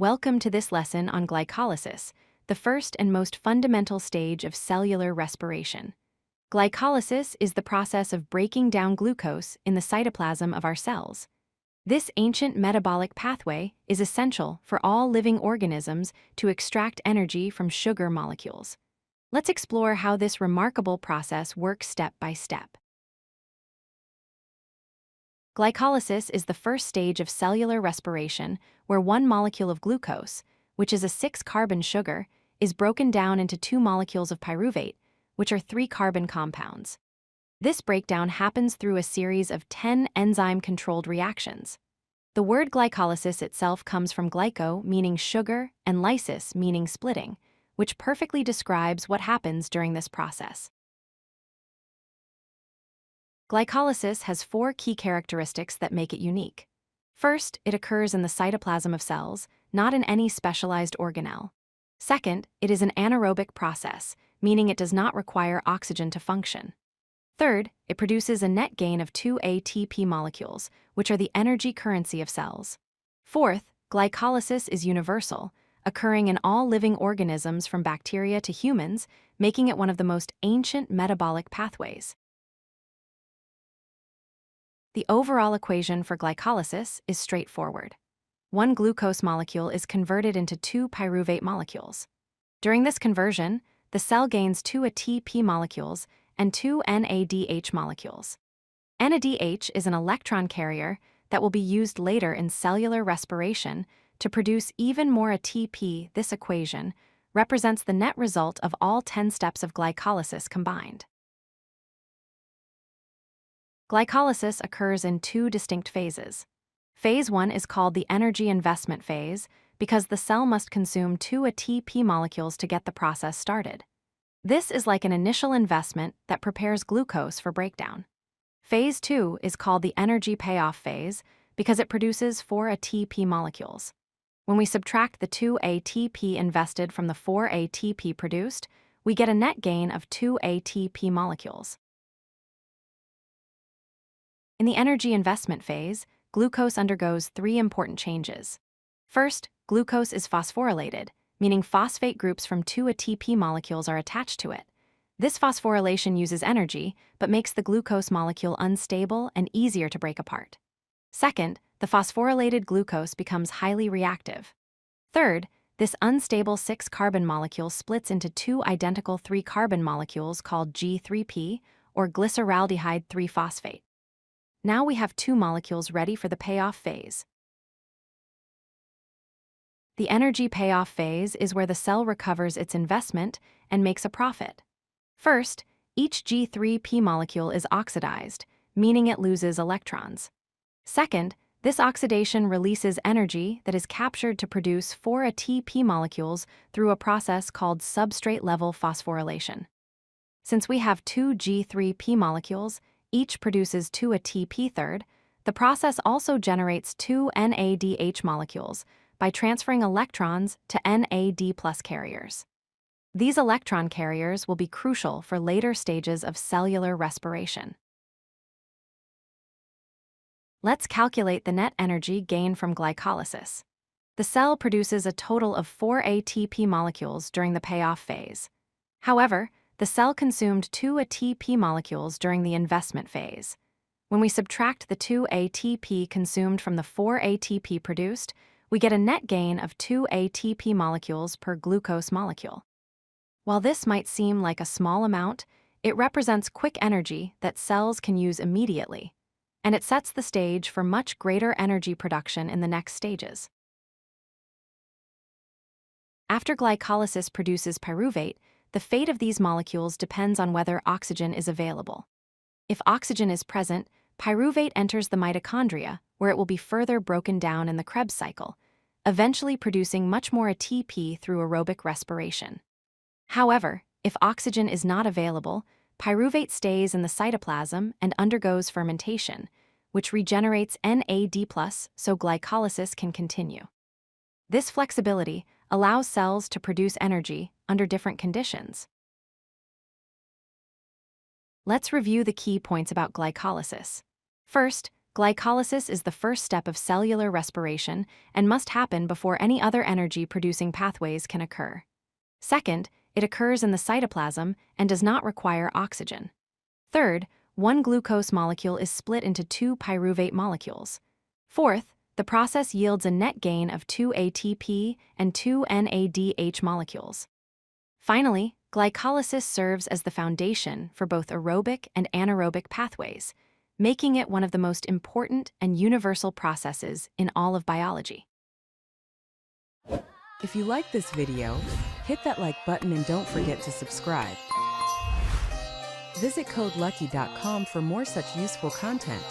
Welcome to this lesson on glycolysis, the first and most fundamental stage of cellular respiration. Glycolysis is the process of breaking down glucose in the cytoplasm of our cells. This ancient metabolic pathway is essential for all living organisms to extract energy from sugar molecules. Let's explore how this remarkable process works step by step. Glycolysis is the first stage of cellular respiration where one molecule of glucose, which is a 6-carbon sugar, is broken down into 2 molecules of pyruvate, which are 3-carbon compounds. This breakdown happens through a series of 10 enzyme-controlled reactions. The word glycolysis itself comes from glyco, meaning sugar, and lysis, meaning splitting, which perfectly describes what happens during this process. Glycolysis has 4 key characteristics that make it unique. First, it occurs in the cytoplasm of cells, not in any specialized organelle. Second, it is an anaerobic process, meaning it does not require oxygen to function. Third, it produces a net gain of 2 ATP molecules, which are the energy currency of cells. Fourth, glycolysis is universal, occurring in all living organisms from bacteria to humans, making it one of the most ancient metabolic pathways. The overall equation for glycolysis is straightforward. 1 glucose molecule is converted into 2 pyruvate molecules. During this conversion, the cell gains 2 ATP molecules and 2 NADH molecules. NADH is an electron carrier that will be used later in cellular respiration to produce even more ATP. This equation represents the net result of all 10 steps of glycolysis combined. Glycolysis occurs in 2 distinct phases. Phase 1 is called the energy investment phase because the cell must consume 2 ATP molecules to get the process started. This is like an initial investment that prepares glucose for breakdown. Phase 2 is called the energy payoff phase because it produces 4 ATP molecules. When we subtract the 2 ATP invested from the 4 ATP produced, we get a net gain of 2 ATP molecules. In the energy investment phase, glucose undergoes 3 important changes. First, glucose is phosphorylated, meaning phosphate groups from 2 ATP molecules are attached to it. This phosphorylation uses energy, but makes the glucose molecule unstable and easier to break apart. Second, the phosphorylated glucose becomes highly reactive. Third, this unstable 6-carbon molecule splits into 2 identical 3-carbon molecules called G3P, or glyceraldehyde 3-phosphate. Now we have 2 molecules ready for the payoff phase. The energy payoff phase is where the cell recovers its investment and makes a profit. First, each G3P molecule is oxidized, meaning it loses electrons. Second, this oxidation releases energy that is captured to produce 4 ATP molecules through a process called substrate-level phosphorylation. Since we have 2 G3P molecules, each produces 2 ATP third, the process also generates 2 NADH molecules by transferring electrons to NAD+ carriers. These electron carriers will be crucial for later stages of cellular respiration. Let's calculate the net energy gained from glycolysis. The cell produces a total of 4 ATP molecules during the payoff phase. However, the cell consumed 2 ATP molecules during the investment phase. When we subtract the 2 ATP consumed from the 4 ATP produced, we get a net gain of 2 ATP molecules per glucose molecule. While this might seem like a small amount, it represents quick energy that cells can use immediately, and it sets the stage for much greater energy production in the next stages. After glycolysis produces pyruvate, the fate of these molecules depends on whether oxygen is available. If oxygen is present, pyruvate enters the mitochondria, where it will be further broken down in the Krebs cycle, eventually producing much more ATP through aerobic respiration. However, if oxygen is not available, pyruvate stays in the cytoplasm and undergoes fermentation, which regenerates NAD+, so glycolysis can continue. This flexibility allows cells to produce energy under different conditions. Let's review the key points about glycolysis. First, Glycolysis is the first step of cellular respiration and must happen before any other energy-producing pathways can occur. Second, it occurs in the cytoplasm and does not require oxygen. Third, one glucose molecule is split into two pyruvate molecules. Fourth, the process yields a net gain of 2 ATP and 2 NADH molecules. Finally, glycolysis serves as the foundation for both aerobic and anaerobic pathways, making it one of the most important and universal processes in all of biology. If you like this video, hit that like button and don't forget to subscribe. Visit codelucky.com for more such useful content.